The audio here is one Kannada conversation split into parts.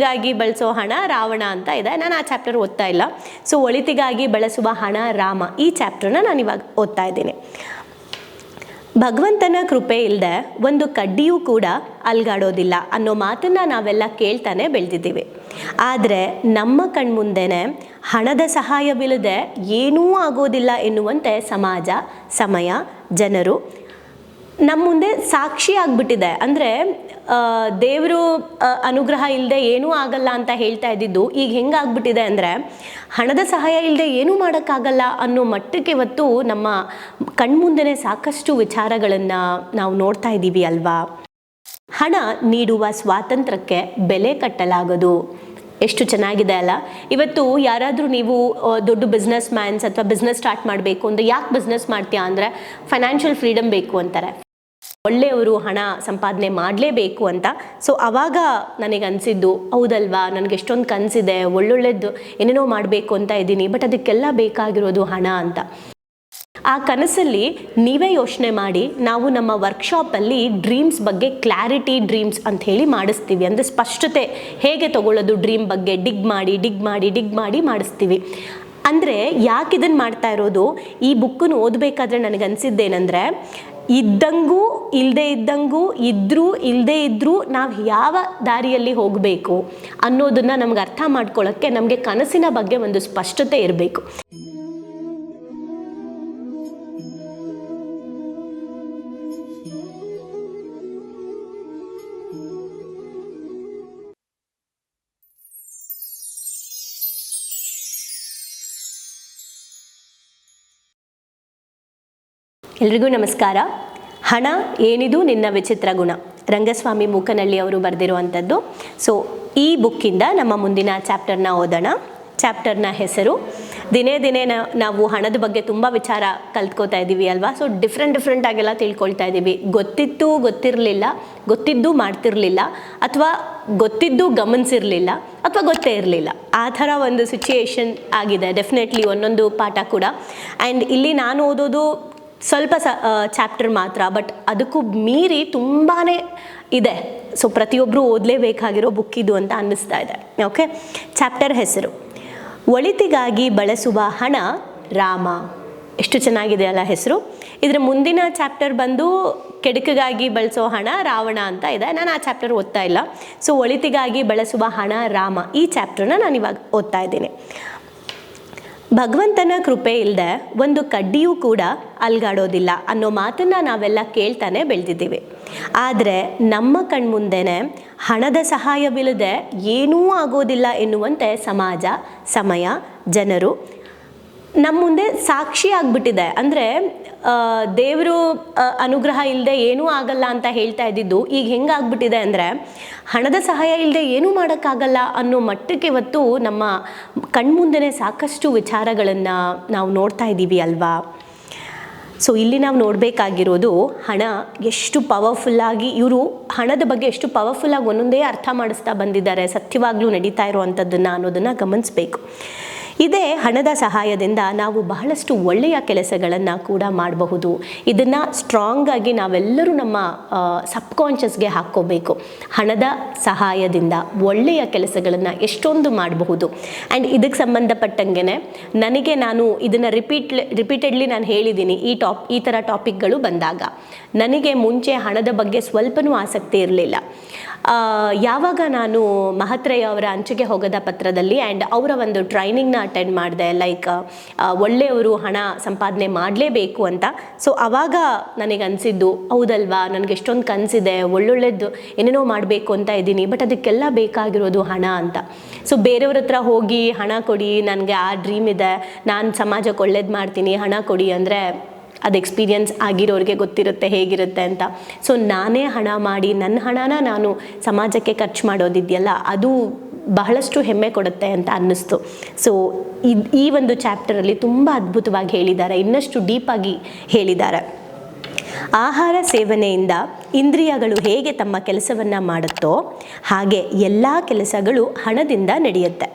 ಗಾಗಿ ಬಳಸೋ ಹಣ ರಾವಣ ಅಂತ ಇದೆ. ನಾನು ಆ ಚಾಪ್ಟರ್ ಓದ್ತಾ ಇಲ್ಲ. ಸೊ ಒಳಿತಿಗಾಗಿ ಬಳಸುವ ಹಣ ರಾಮ, ಈ ಚಾಪ್ಟರ್ನ ನಾನು ಇವಾಗ ಓದ್ತಾ ಇದ್ದೀನಿ. ಭಗವಂತನ ಕೃಪೆ ಇಲ್ಲದೆ ಒಂದು ಕಡ್ಡಿಯೂ ಕೂಡ ಅಲ್ಗಾಡೋದಿಲ್ಲ ಅನ್ನೋ ಮಾತನ್ನ ನಾವೆಲ್ಲ ಕೇಳ್ತಾನೆ ಬೆಳೆದಿದ್ದೀವಿ. ಆದರೆ ನಮ್ಮ ಕಣ್ಮುಂದೆನೆ ಹಣದ ಸಹಾಯವಿಲ್ಲದೆ ಏನೂ ಆಗೋದಿಲ್ಲ ಎನ್ನುವಂತೆ ಸಮಾಜ, ಸಮಯ, ಜನರು ನಮ್ಮ ಮುಂದೆ ಸಾಕ್ಷಿ ಆಗ್ಬಿಟ್ಟಿದೆ. ಅಂದರೆ ದೇವರು ಅನುಗ್ರಹ ಇಲ್ಲದೆ ಏನೂ ಆಗಲ್ಲ ಅಂತ ಹೇಳ್ತಾ ಇದ್ದಿದ್ದು ಈಗ ಹೆಂಗಾಗ್ಬಿಟ್ಟಿದೆ ಅಂದರೆ ಹಣದ ಸಹಾಯ ಇಲ್ಲದೆ ಏನೂ ಮಾಡೋಕ್ಕಾಗಲ್ಲ ಅನ್ನೋ ಮಟ್ಟಕ್ಕೆ ಇವತ್ತು ನಮ್ಮ ಕಣ್ಮುಂದೆನೇ ಸಾಕಷ್ಟು ವಿಚಾರಗಳನ್ನು ನಾವು ನೋಡ್ತಾ ಇದ್ದೀವಿ ಅಲ್ವಾ. ಹಣ ನೀಡುವ ಸ್ವಾತಂತ್ರ್ಯಕ್ಕೆ ಬೆಲೆ ಕಟ್ಟಲಾಗದು. ಎಷ್ಟು ಚೆನ್ನಾಗಿದೆ ಅಲ್ಲ. ಇವತ್ತು ಯಾರಾದರೂ ನೀವು ದೊಡ್ಡ ಬಿಸ್ನೆಸ್ ಮ್ಯಾನ್ಸ್ ಅಥವಾ ಬಿಸ್ನೆಸ್ ಸ್ಟಾರ್ಟ್ ಮಾಡಬೇಕು ಅಂದರೆ ಯಾಕೆ ಬಿಸ್ನೆಸ್ ಮಾಡ್ತೀಯಾ ಅಂದರೆ ಫೈನಾನ್ಷಿಯಲ್ ಫ್ರೀಡಮ್ ಬೇಕು ಅಂತಾರೆ. ಒಳ್ಳೆಯವರು ಹಣ ಸಂಪಾದನೆ ಮಾಡಲೇಬೇಕು ಅಂತ. ಸೊ ಆವಾಗ ನನಗೆ ಅನಿಸಿದ್ದು ಹೌದಲ್ವಾ, ನನಗೆ ಎಷ್ಟೊಂದು ಕನಸಿದೆ, ಒಳ್ಳೊಳ್ಳೆದು ಏನೇನೋ ಮಾಡಬೇಕು ಅಂತ ಇದ್ದೀನಿ, ಬಟ್ ಅದಕ್ಕೆಲ್ಲ ಬೇಕಾಗಿರೋದು ಹಣ ಅಂತ. ಆ ಕನಸಲ್ಲಿ ನೀವೇ ಯೋಚನೆ ಮಾಡಿ, ನಾವು ನಮ್ಮ ವರ್ಕ್ಶಾಪಲ್ಲಿ ಡ್ರೀಮ್ಸ್ ಬಗ್ಗೆ ಕ್ಲಾರಿಟಿ ಡ್ರೀಮ್ಸ್ ಅಂತ ಹೇಳಿ ಮಾಡಿಸ್ತೀವಿ. ಅಂದರೆ ಸ್ಪಷ್ಟತೆ ಹೇಗೆ ತಗೊಳ್ಳೋದು ಡ್ರೀಮ್ ಬಗ್ಗೆ ಡಿಗ್ ಮಾಡಿ ಮಾಡಿಸ್ತೀವಿ. ಅಂದರೆ ಯಾಕೆ ಇದನ್ನು ಮಾಡ್ತಾ ಇರೋದು, ಈ ಬುಕ್ಕನ್ನು ಓದಬೇಕಾದ್ರೆ ನನಗೆ ಅನಿಸಿದ್ದೇನೆಂದರೆ ಇದ್ದಂಗೂ ಇಲ್ಲದೆ ಇದ್ದಂಗೂ ಇದ್ರೂ ಇಲ್ಲದೆ ಇದ್ರೂ ನಾವು ಯಾವ ದಾರಿಯಲ್ಲಿ ಹೋಗಬೇಕು ಅನ್ನೋದನ್ನು ನಮ್ಗೆ ಅರ್ಥ ಮಾಡ್ಕೊಳ್ಳೋಕ್ಕೆ ನಮಗೆ ಕನಸಿನ ಬಗ್ಗೆ ಒಂದು ಸ್ಪಷ್ಟತೆ ಇರಬೇಕು. ಎಲ್ರಿಗೂ ನಮಸ್ಕಾರ. ಹಣ ಏನಿದು ನಿನ್ನ ವಿಚಿತ್ರ ಗುಣ, ರಂಗಸ್ವಾಮಿ ಮೂಕನಹಳ್ಳಿ ಅವರು ಬರೆದಿರುವಂಥದ್ದು. ಸೊ ಈ ಬುಕ್ಕಿಂದ ನಮ್ಮ ಮುಂದಿನ ಚಾಪ್ಟರ್ನ ಓದೋಣ. ಚಾಪ್ಟರ್ನ ಹೆಸರು ದಿನೇ ದಿನೇ ನಾವು ಹಣದ ಬಗ್ಗೆ ತುಂಬ ವಿಚಾರ ಕಲ್ತ್ಕೋತಾ ಇದ್ದೀವಿ ಅಲ್ವಾ. ಸೊ ಡಿಫ್ರೆಂಟ್ ಆಗೆಲ್ಲ ತಿಳ್ಕೊಳ್ತಾ ಇದ್ದೀವಿ. ಗೊತ್ತಿರಲಿಲ್ಲ, ಗೊತ್ತಿದ್ದು ಮಾಡ್ತಿರಲಿಲ್ಲ, ಅಥವಾ ಗೊತ್ತಿದ್ದು ಗಮನಿಸಿರಲಿಲ್ಲ, ಅಥವಾ ಗೊತ್ತೇ ಇರಲಿಲ್ಲ. ಆ ಥರ ಒಂದು ಸಿಚುಯೇಷನ್ ಆಗಿದೆ ಡೆಫಿನೆಟ್ಲಿ ಒಂದೊಂದು ಪಾಠ ಕೂಡ. ಆ್ಯಂಡ್ ಇಲ್ಲಿ ನಾನು ಓದೋದು ಸ್ವಲ್ಪ ಚಾಪ್ಟರ್ ಮಾತ್ರ, ಬಟ್ ಅದಕ್ಕೂ ಮೀರಿ ತುಂಬಾ ಇದೆ. ಸೊ ಪ್ರತಿಯೊಬ್ಬರು ಓದಲೇಬೇಕಾಗಿರೋ ಬುಕ್ ಇದು ಅಂತ ಅನ್ನಿಸ್ತಾ ಇದೆ. ಓಕೆ, ಚಾಪ್ಟರ್ ಹೆಸರು ಒಳಿತಿಗಾಗಿ ಬಳಸುವ ಹಣ ರಾಮ. ಎಷ್ಟು ಚೆನ್ನಾಗಿದೆ ಅಲ್ಲ ಹೆಸರು. ಇದರ ಮುಂದಿನ ಚಾಪ್ಟರ್ ಬಂದು ಕೆಡುಕಿಗಾಗಿ ಬಳಸೋ ಹಣ ರಾವಣ ಅಂತ ಇದೆ. ನಾನು ಆ ಚಾಪ್ಟರ್ ಓದ್ತಾ ಇಲ್ಲ. ಸೊ ಒಳಿತಿಗಾಗಿ ಬಳಸುವ ಹಣ ರಾಮ, ಈ ಚಾಪ್ಟರ್ನ ನಾನು ಇವಾಗ ಓದ್ತಾ ಇದ್ದೀನಿ. ಭಗವಂತನ ಕೃಪೆ ಇಲ್ಲದೆ ಒಂದು ಕಡ್ಡಿಯೂ ಕೂಡ ಅಲ್ಗಾಡೋದಿಲ್ಲ ಅನ್ನೋ ಮಾತನ್ನು ನಾವೆಲ್ಲ ಕೇಳ್ತಾನೆ ಬೆಳೆದಿದ್ದೀವಿ. ಆದರೆ ನಮ್ಮ ಕಣ್ಮುಂದೆನೆ ಹಣದ ಸಹಾಯವಿಲ್ಲದೆ ಏನೂ ಆಗೋದಿಲ್ಲ ಎನ್ನುವಂತೆ ಸಮಾಜ, ಸಮಯ, ಜನರು ನಮ್ಮ ಮುಂದೆ ಸಾಕ್ಷಿ ಆಗ್ಬಿಟ್ಟಿದೆ. ಅಂದರೆ ದೇವರು ಅನುಗ್ರಹ ಇಲ್ಲದೆ ಏನೂ ಆಗಲ್ಲ ಅಂತ ಹೇಳ್ತಾ ಇದ್ದಿದ್ದು ಈಗ ಹೆಂಗಾಗ್ಬಿಟ್ಟಿದೆ ಅಂದರೆ ಹಣದ ಸಹಾಯ ಇಲ್ಲದೆ ಏನೂ ಮಾಡೋಕ್ಕಾಗಲ್ಲ ಅನ್ನೋ ಮಟ್ಟಕ್ಕೆ ಇವತ್ತು ನಮ್ಮ ಕಣ್ಮುಂದೆನೇ ಸಾಕಷ್ಟು ವಿಚಾರಗಳನ್ನು ನಾವು ನೋಡ್ತಾ ಇದ್ದೀವಿ ಅಲ್ವಾ. ಸೊ ಇಲ್ಲಿ ನಾವು ನೋಡಬೇಕಾಗಿರೋದು ಹಣ ಎಷ್ಟು ಪವರ್ಫುಲ್ಲಾಗಿ, ಇವರು ಹಣದ ಬಗ್ಗೆ ಎಷ್ಟು ಪವರ್ಫುಲ್ಲಾಗಿ ಒಂದೊಂದೇ ಅರ್ಥ ಮಾಡಿಸ್ತಾ ಬಂದಿದ್ದಾರೆ, ಸತ್ಯವಾಗ್ಲೂ ನಡೀತಾ ಇರುವಂಥದ್ದನ್ನು ಅನ್ನೋದನ್ನು ಗಮನಿಸಬೇಕು. ಇದೇ ಹಣದ ಸಹಾಯದಿಂದ ನಾವು ಬಹಳಷ್ಟು ಒಳ್ಳೆಯ ಕೆಲಸಗಳನ್ನು ಕೂಡ ಮಾಡಬಹುದು. ಇದನ್ನು ಸ್ಟ್ರಾಂಗಾಗಿ ನಾವೆಲ್ಲರೂ ನಮ್ಮ ಸಬ್ಕಾನ್ಷಿಯಸ್ಗೆ ಹಾಕ್ಕೋಬೇಕು. ಹಣದ ಸಹಾಯದಿಂದ ಒಳ್ಳೆಯ ಕೆಲಸಗಳನ್ನು ಎಷ್ಟೊಂದು ಮಾಡಬಹುದು. ಆ್ಯಂಡ್ ಇದಕ್ಕೆ ಸಂಬಂಧಪಟ್ಟಂಗೆ ನಾನು ಇದನ್ನು ರಿಪೀಟೆಡ್ಲಿ ನಾನು ಹೇಳಿದ್ದೀನಿ. ಈ ಥರ ಟಾಪಿಕ್ಗಳು ಬಂದಾಗ ನನಗೆ ಮುಂಚೆ ಹಣದ ಬಗ್ಗೆ ಸ್ವಲ್ಪನೂ ಆಸಕ್ತಿ ಇರಲಿಲ್ಲ. ಯಾವಾಗ ನಾನು ಮಹತ್ರಯ್ಯ ಅವರ ಅಂಚೆಗೆ ಹೋಗದ ಪತ್ರದಲ್ಲಿ ಆ್ಯಂಡ್ ಅವರ ಒಂದು ಟ್ರೈನಿಂಗ್ನ ಅಟೆಂಡ್ ಮಾಡಿದೆ, ಲೈಕ್ ಒಳ್ಳೆಯವರು ಹಣ ಸಂಪಾದನೆ ಮಾಡಲೇಬೇಕು ಅಂತ. ಸೊ ಆವಾಗ ನನಗೆ ಅನಿಸಿದ್ದು ಹೌದಲ್ವಾ, ನನಗೆ ಎಷ್ಟೊಂದು ಕನಸಿದೆ, ಒಳ್ಳೊಳ್ಳೆದು ಏನೇನೋ ಮಾಡಬೇಕು ಅಂತ ಇದ್ದೀನಿ, ಬಟ್ ಅದಕ್ಕೆಲ್ಲ ಬೇಕಾಗಿರೋದು ಹಣ ಅಂತ. ಸೊ ಬೇರೆಯವ್ರ ಹತ್ರ ಹೋಗಿ ಹಣ ಕೊಡಿ, ನನಗೆ ಆ ಡ್ರೀಮ್ ಇದೆ, ನಾನು ಸಮಾಜಕ್ಕೆ ಒಳ್ಳೇದು ಮಾಡ್ತೀನಿ, ಹಣ ಕೊಡಿ ಅಂದರೆ ಅದು ಎಕ್ಸ್ಪೀರಿಯನ್ಸ್ ಆಗಿರೋರಿಗೆ ಗೊತ್ತಿರುತ್ತೆ ಹೇಗಿರುತ್ತೆ ಅಂತ. ಸೊ ನಾನೇ ಹಣ ಮಾಡಿ ನನ್ನ ಹಣನ ನಾನು ಸಮಾಜಕ್ಕೆ ಖರ್ಚು ಮಾಡೋದಿದೆಯಲ್ಲ, ಅದು ಬಹಳಷ್ಟು ಹೆಮ್ಮೆ ಕೊಡುತ್ತೆ ಅಂತ ಅನ್ನಿಸ್ತು. ಸೊ ಈ ಒಂದು ಚಾಪ್ಟರಲ್ಲಿ ತುಂಬ ಅದ್ಭುತವಾಗಿ ಹೇಳಿದ್ದಾರೆ, ಇನ್ನಷ್ಟು ಡೀಪಾಗಿ ಹೇಳಿದ್ದಾರೆ. ಆಹಾರ ಸೇವನೆಯಿಂದ ಇಂದ್ರಿಯಗಳು ಹೇಗೆ ತಮ್ಮ ಕೆಲಸವನ್ನು ಮಾಡುತ್ತೋ ಹಾಗೆ ಎಲ್ಲ ಕೆಲಸಗಳು ಹಣದಿಂದ ನಡೆಯುತ್ತೆ.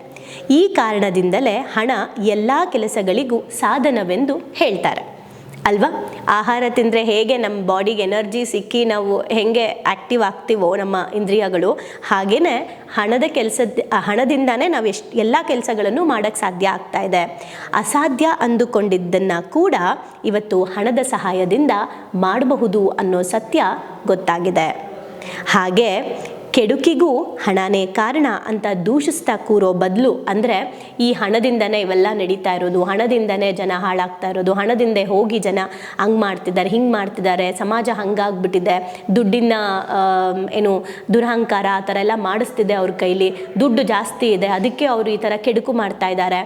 ಈ ಕಾರಣದಿಂದಲೇ ಹಣ ಎಲ್ಲ ಕೆಲಸಗಳಿಗೂ ಸಾಧನವೆಂದು ಹೇಳ್ತಾರೆ. ಅಲ್ವಾ? ಆಹಾರ ತಿಂದರೆ ಹೇಗೆ ನಮ್ಮ ಬಾಡಿಗೆ ಎನರ್ಜಿ ಸಿಕ್ಕಿ ನಾವು ಹೇಗೆ ಆ್ಯಕ್ಟಿವ್ ಆಗ್ತೀವೋ ನಮ್ಮ ಇಂದ್ರಿಯಗಳು, ಹಾಗೆಯೇ ಹಣದಿಂದಾನೇ ನಾವು ಎಲ್ಲ ಕೆಲಸಗಳನ್ನು ಮಾಡೋಕ್ಕೆ ಸಾಧ್ಯ ಆಗ್ತಾ ಇದೆ. ಅಸಾಧ್ಯ ಅಂದುಕೊಂಡಿದ್ದನ್ನು ಕೂಡ ಇವತ್ತು ಹಣದ ಸಹಾಯದಿಂದ ಮಾಡಬಹುದು ಅನ್ನೋ ಸತ್ಯ ಗೊತ್ತಾಗಿದೆ. ಹಾಗೆ ಕೆಡುಕಿಗೂ ಹಣನೇ ಕಾರಣ ಅಂತ ದೂಷಿಸ್ತಾ ಕೂರೋ ಬದಲು, ಅಂದರೆ ಈ ಹಣದಿಂದನೇ ಇವೆಲ್ಲ ನಡೀತಾ ಇರೋದು, ಹಣದಿಂದನೇ ಜನ ಹಾಳಾಗ್ತಾ ಇರೋದು, ಹಣದಿಂದ ಹೋಗಿ ಜನ ಹಂಗೆ ಮಾಡ್ತಿದ್ದಾರೆ, ಹಿಂಗೆ ಮಾಡ್ತಿದ್ದಾರೆ, ಸಮಾಜ ಹಂಗಾಗ್ಬಿಟ್ಟಿದೆ, ದುಡ್ಡಿನ ದುರಹಂಕಾರ ಆ ಥರ ಎಲ್ಲ ಮಾಡಿಸ್ತಿದೆ ಅವ್ರ ಕೈಲಿ, ದುಡ್ಡು ಜಾಸ್ತಿ ಇದೆ ಅದಕ್ಕೆ ಅವರು ಈ ಥರ ಕೆಡುಕು ಮಾಡ್ತಾ ಇದ್ದಾರೆ,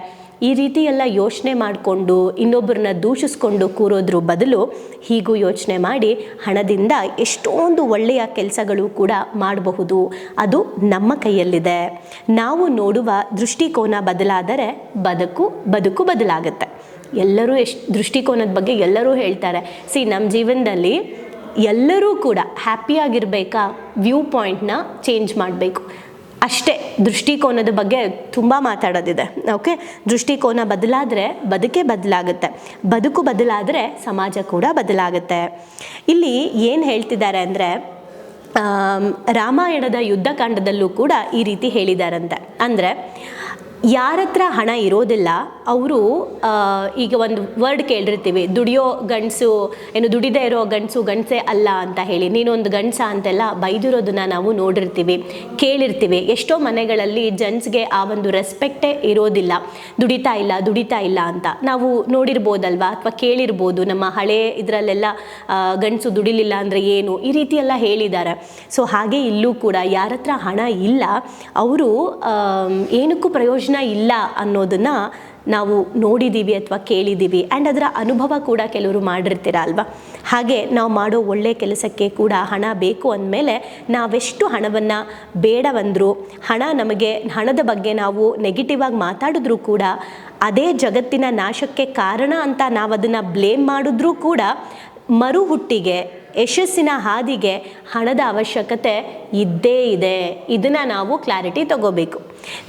ಈ ರೀತಿ ಎಲ್ಲ ಯೋಚನೆ ಮಾಡಿಕೊಂಡು ಇನ್ನೊಬ್ಬರನ್ನ ದೂಷಿಸ್ಕೊಂಡು ಕೂರೋದ್ರ ಬದಲು ಹೀಗೂ ಯೋಚನೆ ಮಾಡಿ ಹಣದಿಂದ ಎಷ್ಟೊಂದು ಒಳ್ಳೆಯ ಕೆಲಸಗಳು ಕೂಡ ಮಾಡಬಹುದು. ಅದು ನಮ್ಮ ಕೈಯಲ್ಲಿದೆ. ನಾವು ನೋಡುವ ದೃಷ್ಟಿಕೋನ ಬದಲಾದರೆ ಬದುಕು ಬದಲಾಗುತ್ತೆ. ಎಲ್ಲರೂ ದೃಷ್ಟಿಕೋನದ ಬಗ್ಗೆ ಎಲ್ಲರೂ ಹೇಳ್ತಾರೆ. ನಮ್ಮ ಜೀವನದಲ್ಲಿ ಎಲ್ಲರೂ ಕೂಡ ಹ್ಯಾಪಿಯಾಗಿರಬೇಕಾ, ವ್ಯೂ ಪಾಯಿಂಟ್ನ ಚೇಂಜ್ ಮಾಡಬೇಕು ಅಷ್ಟೇ. ದೃಷ್ಟಿಕೋನದ ಬಗ್ಗೆ ತುಂಬ ಮಾತಾಡೋದಿದೆ. ಓಕೆ, ದೃಷ್ಟಿಕೋನ ಬದಲಾದರೆ ಬದುಕೇ ಬದಲಾಗುತ್ತೆ, ಬದುಕು ಬದಲಾದರೆ ಸಮಾಜ ಕೂಡ ಬದಲಾಗುತ್ತೆ. ಇಲ್ಲಿ ಏನು ಹೇಳ್ತಿದ್ದಾರೆ ಅಂದರೆ, ರಾಮಾಯಣದ ಯುದ್ಧಕಾಂಡದಲ್ಲೂ ಕೂಡ ಈ ರೀತಿ ಹೇಳಿದಾರಂತೆ. ಅಂದರೆ ಯಾರತ್ರ ಹಣ ಇರೋದಿಲ್ಲ ಅವರು, ಈಗ ಒಂದು ವರ್ಡ್ ಕೇಳಿರ್ತೀವಿ, ದುಡಿಯೋ ಗಂಡಸು ದುಡಿದೇ ಇರೋ ಗಂಡಸೇ ಅಲ್ಲ ಅಂತ ಹೇಳಿ, ನೀನೊಂದು ಗಂಡಸ ಅಂತೆಲ್ಲ ಬೈದಿರೋದನ್ನ ನಾವು ನೋಡಿರ್ತೀವಿ, ಕೇಳಿರ್ತೀವಿ. ಎಷ್ಟೋ ಮನೆಗಳಲ್ಲಿ ಜೆಂಟ್ಸ್ಗೆ ಆ ಒಂದು ರೆಸ್ಪೆಕ್ಟೇ ಇರೋದಿಲ್ಲ, ದುಡಿತಾ ಇಲ್ಲ ಅಂತ ನಾವು ನೋಡಿರ್ಬೋದಲ್ವಾ, ಅಥವಾ ಕೇಳಿರ್ಬೋದು. ನಮ್ಮ ಹಳೆ ಇದರಲ್ಲೆಲ್ಲ ಗಂಡಸು ದುಡಿಲಿಲ್ಲ ಅಂದರೆ ಏನು, ಈ ರೀತಿ ಎಲ್ಲ ಹೇಳಿದ್ದಾರೆ. ಸೊ ಹಾಗೆ ಇಲ್ಲೂ ಕೂಡ ಯಾರತ್ರ ಹಣ ಇಲ್ಲ ಅವರು ಏನಕ್ಕೂ ಪ್ರಯೋಜನ ಇಲ್ಲ ಅನ್ನೋದನ್ನ ನಾವು ನೋಡಿದ್ದೀವಿ ಅಥವಾ ಕೇಳಿದ್ದೀವಿ. ಆ್ಯಂಡ್ ಅದರ ಅನುಭವ ಕೂಡ ಕೆಲವರು ಮಾಡಿರ್ತೀರ ಅಲ್ವಾ. ಹಾಗೆ ನಾವು ಮಾಡೋ ಒಳ್ಳೆಯ ಕೆಲಸಕ್ಕೆ ಕೂಡ ಹಣ ಬೇಕು ಅಂದಮೇಲೆ ನಾವೆಷ್ಟು ಹಣವನ್ನು ಬೇಡವಂದರೂ, ಹಣದ ಬಗ್ಗೆ ನಾವು ನೆಗೆಟಿವ್ ಆಗಿ ಮಾತಾಡಿದ್ರೂ ಕೂಡ, ಅದೇ ಜಗತ್ತಿನ ನಾಶಕ್ಕೆ ಕಾರಣ ಅಂತ ನಾವು ಅದನ್ನು ಬ್ಲೇಮ್ ಮಾಡಿದ್ರೂ ಕೂಡ, ಮರುಹುಟ್ಟಿಗೆ ಯಶಸ್ಸಿನ ಹಾದಿಗೆ ಹಣದ ಅವಶ್ಯಕತೆ ಇದ್ದೇ ಇದೆ. ಇದನ್ನು ನಾವು ಕ್ಲಾರಿಟಿ ತಗೋಬೇಕು.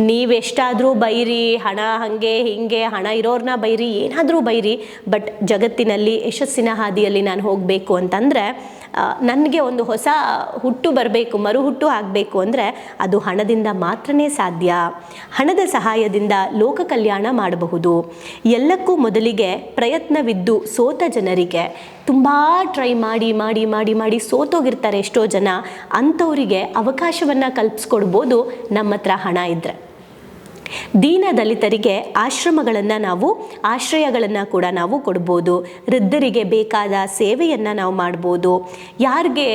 ನೀವೆಷ್ಟಾದರೂ ಬೈರಿ, ಹಣ ಹಾಗೆ ಹೀಗೆ, ಹಣ ಇರೋರನ್ನ ಬೈರಿ, ಏನಾದರೂ ಬೈರಿ, ಬಟ್ ಜಗತ್ತಿನಲ್ಲಿ ಯಶಸ್ಸಿನ ಹಾದಿಯಲ್ಲಿ ನಾನು ಹೋಗಬೇಕು ಅಂತಂದರೆ, ನನಗೆ ಒಂದು ಹೊಸ ಹುಟ್ಟು ಬರಬೇಕು, ಮರುಹುಟ್ಟು ಆಗಬೇಕು ಅಂದರೆ ಅದು ಹಣದಿಂದ ಮಾತ್ರನೇ ಸಾಧ್ಯ. ಹಣದ ಸಹಾಯದಿಂದ ಲೋಕ ಕಲ್ಯಾಣ ಮಾಡಬಹುದು. ಎಲ್ಲಕ್ಕೂ ಮೊದಲಿಗೆ ಪ್ರಯತ್ನವಿದ್ದು ಸೋತ ಜನರಿಗೆ, ತುಂಬ ಟ್ರೈ ಮಾಡಿ ಸೋತೋಗಿರ್ತಾರೆ ಎಷ್ಟೋ ಜನ, ಅಂಥವರಿಗೆ ಅವಕಾಶವನ್ನು ಕಲ್ಪಿಸ್ಕೊಡ್ಬೋದು ನಮ್ಮ ಹತ್ರ ಹಣ ಇದ್ದರೆ. ದೀನ ದಲಿತರಿಗೆ ಆಶ್ರಯಗಳನ್ನು ಕೂಡ ನಾವು ಕೊಡ್ಬೋದು. ವೃದ್ಧರಿಗೆ ಬೇಕಾದ ಸೇವೆಯನ್ನು ನಾವು ಮಾಡ್ಬೋದು. ಯಾರಿಗೆ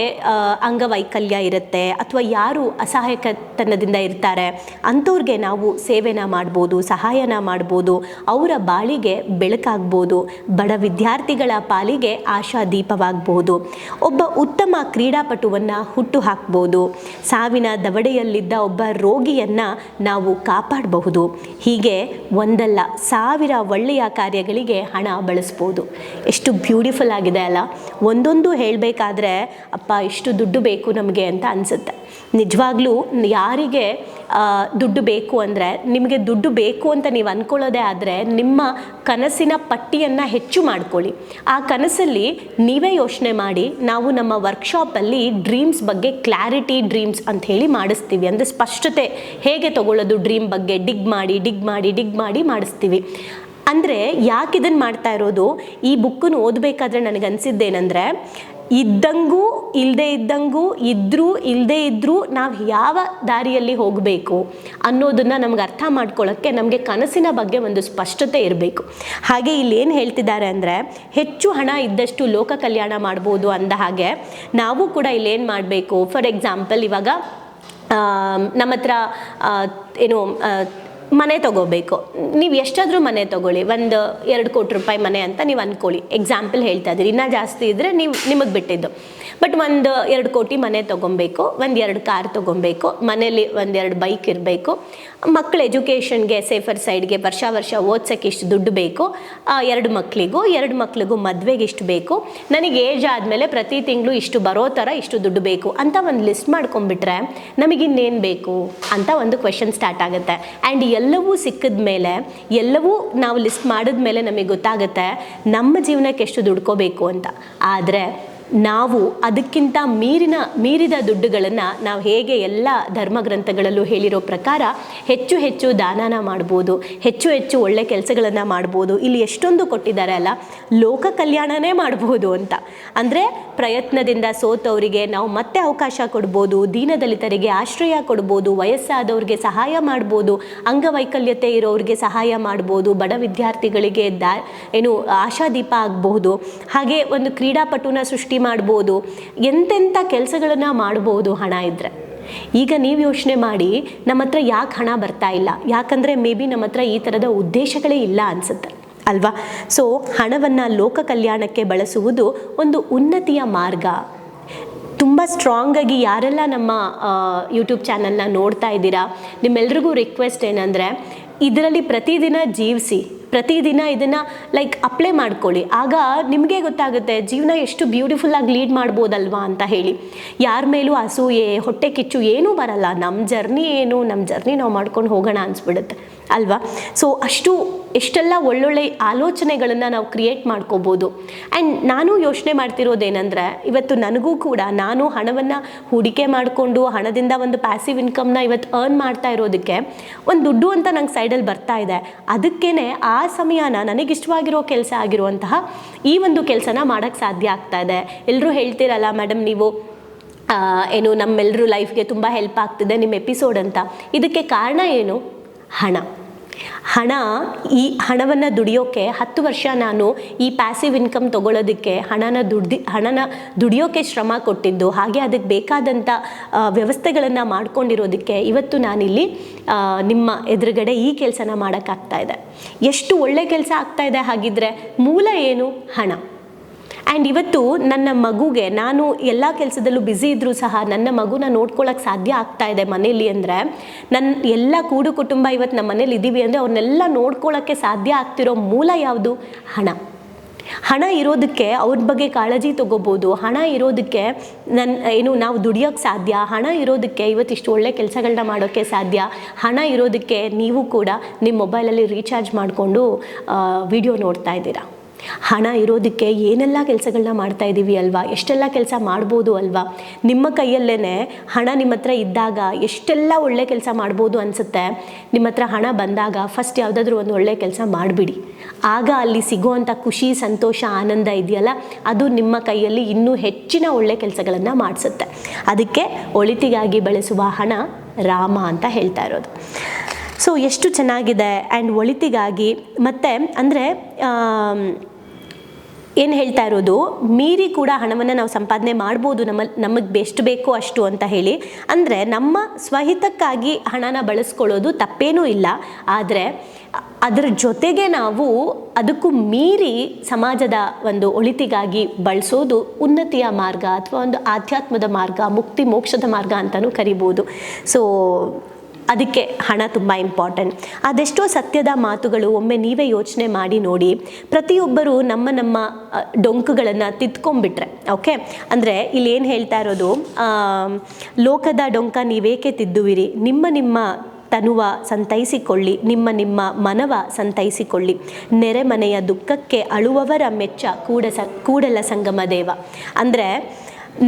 ಅಂಗವೈಕಲ್ಯ ಇರುತ್ತೆ ಅಥವಾ ಯಾರು ಅಸಹಾಯಕತನದಿಂದ ಇರ್ತಾರೆ ಅಂಥವ್ರಿಗೆ ನಾವು ಸೇವೆನ ಮಾಡ್ಬೋದು, ಸಹಾಯನ ಮಾಡ್ಬೋದು. ಅವರ ಬಾಳಿಗೆ ಬೆಳಕಾಗ್ಬೋದು. ಬಡ ವಿದ್ಯಾರ್ಥಿಗಳ ಪಾಲಿಗೆ ಆಶಾ ದೀಪವಾಗ್ಬೋದು. ಒಬ್ಬ ಉತ್ತಮ ಕ್ರೀಡಾಪಟುವನ್ನು ಹುಟ್ಟು ಹಾಕ್ಬೋದು. ಸಾವಿನ ದವಡೆಯಲ್ಲಿದ್ದ ಒಬ್ಬ ರೋಗಿಯನ್ನು ನಾವು ಕಾಪಾಡಬಹುದು. ಹೀಗೆ ಒಂದಲ್ಲ 1000 ಒಳ್ಳೆಯ ಕಾರ್ಯಗಳಿಗೆ ಹಣ ಬಳಸ್ಬೋದು. ಎಷ್ಟು ಬ್ಯೂಟಿಫುಲ್ ಆಗಿದೆ ಅಲ್ಲ. ಒಂದೊಂದು ಹೇಳಬೇಕಾದ್ರೆ ಅಪ್ಪ ಇಷ್ಟು ದುಡ್ಡು ಬೇಕು ನಮಗೆ ಅಂತ ಅನಿಸುತ್ತೆ. ನಿಜವಾಗ್ಲೂ ಯಾರಿಗೆ ದುಡ್ಡು ಬೇಕು ಅಂದರೆ, ನಿಮಗೆ ದುಡ್ಡು ಬೇಕು ಅಂತ ನೀವು ಅಂದ್ಕೊಳ್ಳೋದೇ ಆದರೆ ನಿಮ್ಮ ಕನಸಿನ ಪಟ್ಟಿಯನ್ನು ಹೆಚ್ಚು ಮಾಡ್ಕೊಳ್ಳಿ. ಆ ಕನಸಲ್ಲಿ ನೀವೇ ಯೋಚನೆ ಮಾಡಿ. ನಾವು ನಮ್ಮ ವರ್ಕ್ಶಾಪಲ್ಲಿ ಡ್ರೀಮ್ಸ್ ಬಗ್ಗೆ ಕ್ಲಾರಿಟಿ ಡ್ರೀಮ್ಸ್ ಅಂತ ಹೇಳಿ ಮಾಡಿಸ್ತೀವಿ. ಅಂದರೆ ಸ್ಪಷ್ಟತೆ ಹೇಗೆ ತಗೊಳ್ಳೋದು ಡ್ರೀಮ್ ಬಗ್ಗೆ ಡಿಗ್ ಮಾಡಿ ಮಾಡಿಸ್ತೀವಿ. ಅಂದರೆ ಯಾಕೆ ಇದನ್ನು ಮಾಡ್ತಾ ಇರೋದು, ಈ ಬುಕ್ಕನ್ನು ಓದಬೇಕಾದ್ರೆ ನನಗನ್ಸಿದ್ದೇನೆಂದರೆ, ಇದ್ದಂಗೂ ಇಲ್ಲದೆ ಇದ್ದಂಗೂ, ಇಲ್ಲದೇ ಇದ್ದರೂ ನಾವು ಯಾವ ದಾರಿಯಲ್ಲಿ ಹೋಗಬೇಕು ಅನ್ನೋದನ್ನು ನಮ್ಗೆ ಅರ್ಥ ಮಾಡ್ಕೊಳ್ಳೋಕ್ಕೆ ನಮಗೆ ಕನಸಿನ ಬಗ್ಗೆ ಒಂದು ಸ್ಪಷ್ಟತೆ ಇರಬೇಕು. ಹಾಗೆ ಇಲ್ಲಿ ಏನು ಹೇಳ್ತಿದ್ದಾರೆ ಅಂದರೆ, ಹೆಚ್ಚು ಹಣ ಇದ್ದಷ್ಟು ಲೋಕ ಕಲ್ಯಾಣ ಮಾಡ್ಬೋದು ಅಂದ ಹಾಗೆ ನಾವು ಕೂಡ ಇಲ್ಲೇನು ಮಾಡಬೇಕು. ಫಾರ್ ಎಕ್ಸಾಂಪಲ್, ಇವಾಗ ನಮ್ಮ ಹತ್ರ ಮನೆ ತಗೋಬೇಕು. ನೀವು ಎಷ್ಟಾದರೂ ಮನೆ ತೊಗೊಳ್ಳಿ, 1-2 ಕೋಟಿ ರೂಪಾಯಿ ಮನೆ ಅಂತ ನೀವು ಅಂದ್ಕೊಳ್ಳಿ. ಎಕ್ಸಾಂಪಲ್ ಹೇಳ್ತಾ ಇದ್ದೀರಿ, ಇನ್ನೂ ಜಾಸ್ತಿ ಇದ್ದರೆ ನಿಮಗೆ ಬಿಟ್ಟಿದ್ದು. ಬಟ್ 1-2 ಕೋಟಿ ಮನೆ ತೊಗೊಬೇಕು, 1-2 ಕಾರ್ ತೊಗೊಬೇಕು, ಮನೇಲಿ 1-2 ಬೈಕ್ ಇರಬೇಕು, ಮಕ್ಕಳ ಎಜುಕೇಷನ್ಗೆ ಸೇಫರ್ ಸೈಡ್ಗೆ ವರ್ಷ ಓದ್ಸೋಕ್ಕೆ ಇಷ್ಟು ದುಡ್ಡು ಬೇಕು, 2 ಮಕ್ಕಳಿಗೂ ಮದುವೆಗೆ ಇಷ್ಟು ಬೇಕು, ನನಗೆ ಏಜ್ ಆದಮೇಲೆ ಪ್ರತಿ ತಿಂಗಳು ಇಷ್ಟು ಬರೋ ಥರ ಇಷ್ಟು ದುಡ್ಡು ಬೇಕು ಅಂತ ಒಂದು ಲಿಸ್ಟ್ ಮಾಡ್ಕೊಂಡ್ಬಿಟ್ರೆ ನಮಗಿನ್ನೇನು ಬೇಕು ಅಂತ ಒಂದು ಕ್ವೆಶನ್ ಸ್ಟಾರ್ಟ್ ಆಗುತ್ತೆ. ಆ್ಯಂಡ್ ಎಲ್ಲವೂ ಸಿಕ್ಕಿದ ಮೇಲೆ, ಎಲ್ಲವೂ ನಾವು ಲಿಸ್ಟ್ ಮಾಡಿದ ಮೇಲೆ ನಮಗೆ ಗೊತ್ತಾಗುತ್ತೆ ನಮ್ಮ ಜೀವನಕ್ಕೆ ಎಷ್ಟು ದುಡ್ಕೋಬೇಕು ಅಂತ. ಆದರೆ ನಾವು ಅದಕ್ಕಿಂತ ಮೀರಿದ ದುಡ್ಡುಗಳನ್ನು ನಾವು ಹೇಗೆ ಎಲ್ಲ ಧರ್ಮಗ್ರಂಥಗಳಲ್ಲೂ ಹೇಳಿರೋ ಪ್ರಕಾರ ಹೆಚ್ಚು ಹೆಚ್ಚು ದಾನನ ಮಾಡ್ಬೋದು, ಹೆಚ್ಚು ಹೆಚ್ಚು ಒಳ್ಳೆ ಕೆಲಸಗಳನ್ನು ಮಾಡ್ಬೋದು. ಇಲ್ಲಿ ಎಷ್ಟೊಂದು ಕೊಟ್ಟಿದ್ದಾರೆ ಅಲ್ಲ, ಲೋಕ ಕಲ್ಯಾಣನೇ ಮಾಡ್ಬೋದು ಅಂತ. ಅಂದರೆ ಪ್ರಯತ್ನದಿಂದ ಸೋತವರಿಗೆ ನಾವು ಮತ್ತೆ ಅವಕಾಶ ಕೊಡ್ಬೋದು, ದೀನದಲಿತರಿಗೆ ಆಶ್ರಯ ಕೊಡ್ಬೋದು, ವಯಸ್ಸಾದವ್ರಿಗೆ ಸಹಾಯ ಮಾಡ್ಬೋದು, ಅಂಗವೈಕಲ್ಯತೆ ಇರೋರಿಗೆ ಸಹಾಯ ಮಾಡ್ಬೋದು, ಬಡ ವಿದ್ಯಾರ್ಥಿಗಳಿಗೆ ಆಶಾದೀಪ ಆಗಬಹುದು. ಹಾಗೆ ಒಂದು ಕ್ರೀಡಾಪಟುನ ಸೃಷ್ಟಿ ಮಾಡ್ಬೋದು, ಎಂತೆಂಥ ಕೆಲಸಗಳನ್ನು ಮಾಡ್ಬೋದು ಹಣ ಇದ್ದರೆ. ಈಗ ನೀವು ಯೋಚನೆ ಮಾಡಿ, ನಮ್ಮ ಹತ್ರ ಯಾಕೆ ಹಣ ಬರ್ತಾ ಇಲ್ಲ? ಯಾಕಂದರೆ ಮೇ ಬಿ ನಮ್ಮ ಹತ್ರ ಈ ಥರದ ಉದ್ದೇಶಗಳೇ ಇಲ್ಲ ಅನಿಸುತ್ತೆ ಅಲ್ವಾ? ಸೊ ಹಣವನ್ನು ಲೋಕ ಕಲ್ಯಾಣಕ್ಕೆ ಬಳಸುವುದು ಒಂದು ಉನ್ನತಿಯ ಮಾರ್ಗ. ತುಂಬ ಸ್ಟ್ರಾಂಗಾಗಿ ಯಾರೆಲ್ಲ ನಮ್ಮ ಯೂಟ್ಯೂಬ್ ಚಾನಲ್ನ ನೋಡ್ತಾ ಇದ್ದೀರಾ, ನಿಮ್ಮೆಲ್ರಿಗೂ ರಿಕ್ವೆಸ್ಟ್ ಏನಂದರೆ, ಇದರಲ್ಲಿ ಪ್ರತಿದಿನ ಜೀವಿಸಿ, ಪ್ರತಿದಿನ ಇದನ್ನು ಅಪ್ಲೈ ಮಾಡ್ಕೊಳ್ಳಿ. ಆಗ ನಿಮಗೆ ಗೊತ್ತಾಗುತ್ತೆ ಜೀವನ ಎಷ್ಟು ಬ್ಯೂಟಿಫುಲ್ಲಾಗಿ ಲೀಡ್ ಮಾಡ್ಬೋದಲ್ವಾ ಅಂತ ಹೇಳಿ. ಯಾರ ಮೇಲೂ ಅಸೂಯೆ, ಹೊಟ್ಟೆ ಕಿಚ್ಚು ಏನೂ ಬರಲ್ಲ. ನಮ್ಮ ಜರ್ನಿ ನಾವು ಮಾಡ್ಕೊಂಡು ಹೋಗೋಣ ಅನಿಸ್ಬಿಡುತ್ತೆ ಅಲ್ವಾ? ಸೊ ಎಷ್ಟೆಲ್ಲ ಒಳ್ಳೊಳ್ಳೆ ಆಲೋಚನೆಗಳನ್ನು ನಾವು ಕ್ರಿಯೇಟ್ ಮಾಡ್ಕೋಬೋದು. ಆ್ಯಂಡ್ ನಾನು ಯೋಚನೆ ಮಾಡ್ತಿರೋದೇನೆಂದರೆ, ಇವತ್ತು ನನಗೂ ಕೂಡ ನಾನು ಹಣವನ್ನು ಹೂಡಿಕೆ ಮಾಡಿಕೊಂಡು ಹಣದಿಂದ ಒಂದು ಪ್ಯಾಸಿವ್ ಇನ್ಕಮ್ನ ಇವತ್ತು ಅರ್ನ್ ಮಾಡ್ತಾ ಇರೋದಕ್ಕೆ ಒಂದು ದುಡ್ಡು ಅಂತ ನಂಗೆ ಸೈಡಲ್ಲಿ ಬರ್ತಾ ಇದೆ. ಅದಕ್ಕೇ ಆ ಸಮಯನ ನನಗಿಷ್ಟವಾಗಿರೋ ಕೆಲಸ ಆಗಿರುವಂತಹ ಈ ಒಂದು ಕೆಲಸನ ಮಾಡೋಕ್ಕೆ ಸಾಧ್ಯ ಆಗ್ತಾ ಇದೆ. ಎಲ್ಲರೂ ಹೇಳ್ತೀರಲ್ಲ ಮೇಡಮ್, ನೀವು ನಮ್ಮೆಲ್ಲರೂ ಲೈಫ್ಗೆ ತುಂಬ ಹೆಲ್ಪ್ ಆಗ್ತಿದೆ ನಿಮ್ಮ ಎಪಿಸೋಡ್ ಅಂತ. ಇದಕ್ಕೆ ಕಾರಣ ಏನು? ಹಣ. ಈ ಹಣವನ್ನು ದುಡಿಯೋಕ್ಕೆ 10 ವರ್ಷ ನಾನು ಈ ಪ್ಯಾಸಿವ್ ಇನ್ಕಮ್ ತೊಗೊಳೋದಕ್ಕೆ ಹಣನ ದುಡಿಯೋಕ್ಕೆ ಶ್ರಮ ಕೊಟ್ಟಿದ್ದು, ಹಾಗೆ ಅದಕ್ಕೆ ಬೇಕಾದಂಥ ವ್ಯವಸ್ಥೆಗಳನ್ನು ಮಾಡ್ಕೊಂಡಿರೋದಕ್ಕೆ ಇವತ್ತು ನಾನಿಲ್ಲಿ ನಿಮ್ಮ ಎದುರುಗಡೆ ಈ ಕೆಲಸನ ಮಾಡೋಕ್ಕಾಗ್ತಾ ಇದೆ. ಎಷ್ಟು ಒಳ್ಳೆ ಕೆಲಸ ಆಗ್ತಾ ಇದೆ. ಹಾಗಿದ್ರೆ ಮೂಲ ಏನು? ಹಣ. ಆ್ಯಂಡ್ ಇವತ್ತು ನನ್ನ ಮಗುಗೆ, ನಾನು ಎಲ್ಲ ಕೆಲಸದಲ್ಲೂ ಬ್ಯುಸಿ ಇದ್ದರೂ ಸಹ ನನ್ನ ಮಗುನ ನೋಡ್ಕೊಳ್ಳೋಕೆ ಸಾಧ್ಯ ಆಗ್ತಾ ಇದೆ ಮನೇಲಿ ಅಂದರೆ, ನನ್ನ ಎಲ್ಲ ಕೂಡು ಕುಟುಂಬ ಇವತ್ತು ನಮ್ಮ ಮನೇಲಿ ಇದ್ದೀವಿ ಅಂದರೆ ಅವ್ರನ್ನೆಲ್ಲ ನೋಡ್ಕೊಳ್ಳೋಕ್ಕೆ ಸಾಧ್ಯ ಆಗ್ತಿರೋ ಮೂಲ ಯಾವುದು? ಹಣ ಇರೋದಕ್ಕೆ ಅವ್ರ ಬಗ್ಗೆ ಕಾಳಜಿ ತೊಗೋಬೋದು. ಹಣ ಇರೋದಕ್ಕೆ ನಾವು ದುಡಿಯೋಕ್ಕೆ ಸಾಧ್ಯ. ಹಣ ಇರೋದಕ್ಕೆ ಇವತ್ತಿಷ್ಟು ಒಳ್ಳೆ ಕೆಲಸಗಳನ್ನ ಮಾಡೋಕ್ಕೆ ಸಾಧ್ಯ. ಹಣ ಇರೋದಕ್ಕೆ ನೀವು ಕೂಡ ನಿಮ್ಮ ಮೊಬೈಲಲ್ಲಿ ರೀಚಾರ್ಜ್ ಮಾಡಿಕೊಂಡು ವಿಡಿಯೋ ನೋಡ್ತಾ ಇದ್ದೀರಾ. ಹಣ ಇರೋದಕ್ಕೆ ಏನೆಲ್ಲ ಕೆಲಸಗಳನ್ನ ಮಾಡ್ತಾ ಇದ್ದೀವಿ ಅಲ್ವಾ? ಎಷ್ಟೆಲ್ಲ ಕೆಲಸ ಮಾಡ್ಬೋದು ಅಲ್ವಾ? ನಿಮ್ಮ ಕೈಯಲ್ಲೇ ಹಣ ನಿಮ್ಮ ಹತ್ರ ಇದ್ದಾಗ ಎಷ್ಟೆಲ್ಲ ಒಳ್ಳೆ ಕೆಲಸ ಮಾಡ್ಬೋದು ಅನಿಸುತ್ತೆ. ನಿಮ್ಮ ಹತ್ರ ಹಣ ಬಂದಾಗ ಫಸ್ಟ್ ಯಾವುದಾದ್ರೂ ಒಂದು ಒಳ್ಳೆ ಕೆಲಸ ಮಾಡಿಬಿಡಿ. ಆಗ ಅಲ್ಲಿ ಸಿಗುವಂಥ ಖುಷಿ, ಸಂತೋಷ, ಆನಂದ ಇದೆಯಲ್ಲ, ಅದು ನಿಮ್ಮ ಕೈಯಲ್ಲಿ ಇನ್ನೂ ಹೆಚ್ಚಿನ ಒಳ್ಳೆ ಕೆಲಸಗಳನ್ನು ಮಾಡಿಸುತ್ತೆ. ಅದಕ್ಕೆ ಒಳಿತಿಗಾಗಿ ಬಳಸುವ ಹಣ ರಾಮ ಅಂತ ಹೇಳ್ತಾ ಇರೋದು. ಸೊ ಎಷ್ಟು ಚೆನ್ನಾಗಿದೆ. ಆ್ಯಂಡ್ ಒಳಿತಿಗಾಗಿ ಮತ್ತು ಅಂದರೆ ಏನು ಹೇಳ್ತಾ ಇರೋದು, ಮೀರಿ ಕೂಡ ಹಣವನ್ನು ನಾವು ಸಂಪಾದನೆ ಮಾಡ್ಬೋದು, ನಮಗೆ ಎಷ್ಟು ಬೇಕೋ ಅಷ್ಟು ಅಂತ ಹೇಳಿ. ಅಂದರೆ ನಮ್ಮ ಸ್ವಹಿತಕ್ಕಾಗಿ ಹಣನ ಬಳಸ್ಕೊಳ್ಳೋದು ತಪ್ಪೇನೂ ಇಲ್ಲ. ಆದರೆ ಅದರ ಜೊತೆಗೆ ನಾವು ಅದಕ್ಕೂ ಮೀರಿ ಸಮಾಜದ ಒಂದು ಒಳಿತಿಗಾಗಿ ಬಳಸೋದು ಉನ್ನತಿಯ ಮಾರ್ಗ, ಅಥವಾ ಒಂದು ಆಧ್ಯಾತ್ಮದ ಮಾರ್ಗ, ಮುಕ್ತಿ ಮೋಕ್ಷದ ಮಾರ್ಗ ಅಂತಲೂ ಕರಿಬೋದು. ಸೊ ಅದಕ್ಕೆ ಹಣ ತುಂಬ ಇಂಪಾರ್ಟೆಂಟ್. ಅದೆಷ್ಟೋ ಸತ್ಯದ ಮಾತುಗಳು ಒಮ್ಮೆ ನೀವೇ ಯೋಚನೆ ಮಾಡಿ ನೋಡಿ. ಪ್ರತಿಯೊಬ್ಬರು ನಮ್ಮ ಡೊಂಕುಗಳನ್ನು ತಿದ್ಕೊಂಡ್ಬಿಟ್ರೆ, ಓಕೆ, ಅಂದರೆ ಇಲ್ಲಿ ಏನು ಹೇಳ್ತಾ ಇರೋದು, ಲೋಕದ ಡೊಂಕ ನೀವೇಕೆ ತಿದ್ದುವಿರಿ, ನಿಮ್ಮ ತನುವ ಸಂತೈಸಿಕೊಳ್ಳಿ, ನಿಮ್ಮ ಮನವ ಸಂತೈಸಿಕೊಳ್ಳಿ, ನೆರೆಮನೆಯ ದುಃಖಕ್ಕೆ ಅಳುವವರ ಮೆಚ್ಚ ಕೂಡಲ ಸಂಗಮ ದೇವ. ಅಂದರೆ